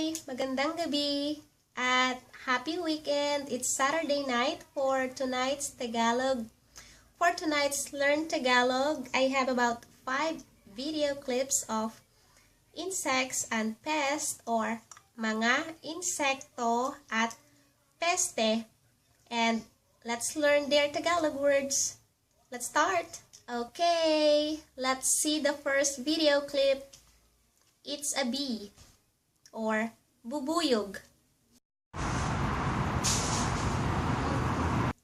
Magandang gabi at happy weekend. It's Saturday night for tonight's Tagalog. For tonight's Learn Tagalog, I have about 5 video clips of insects and pests or mga insekto at peste. And let's learn their Tagalog words. Let's start. Okay, let's see the first video clip. It's a bee or bubuyog.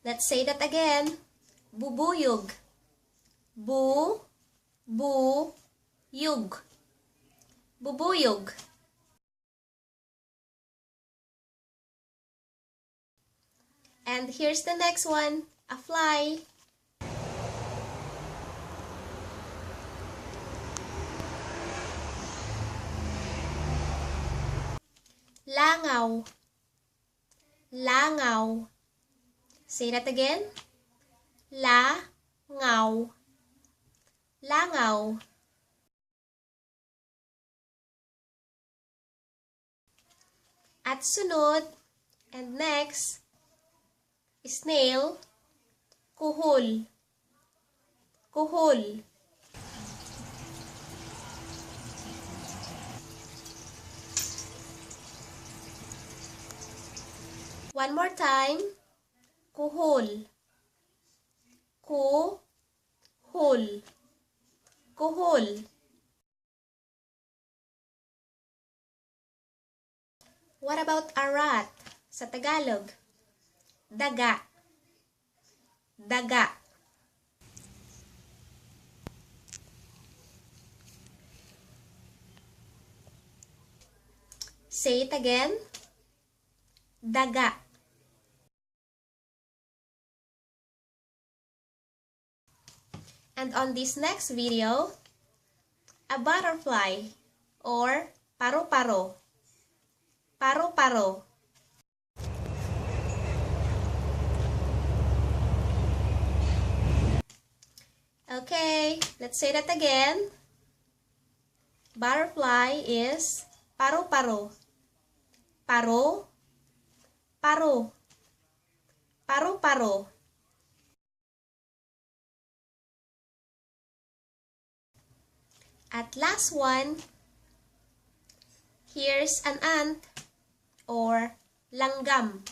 Let's say that again. Bubuyog. Bu-bu-yug. Bubuyog. And here's the next one. A fly. Langaw. Langaw. Say that again. Langaw. Langaw. At sunod, and next, snail, kuhol. Kuhol. One more time. Kuhol. Kuhol. Kuhol. What about a rat sa Tagalog? Daga. Daga. Say it again. Daga. And on this next video, a butterfly or paru-paro. Paru-paro. Okay, let's say that again. Butterfly is paru-paro. Paro, paro. Paru-paro. At last one, here's an ant or langgam.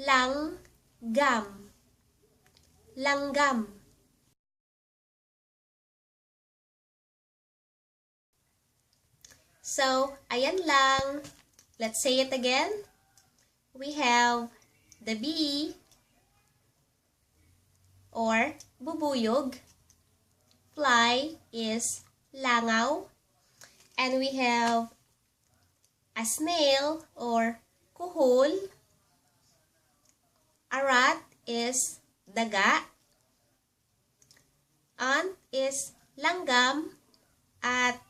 Langgam. Langgam. So, ayan lang. Let's say it again. We have the bee or bubuyog. Fly is langaw. And we have a snail or kuhol. A rat is daga. Ant is langgam. At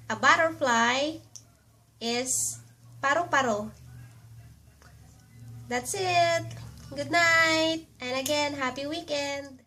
a butterfly is paru-paro. That's it. Good night. And again, happy weekend.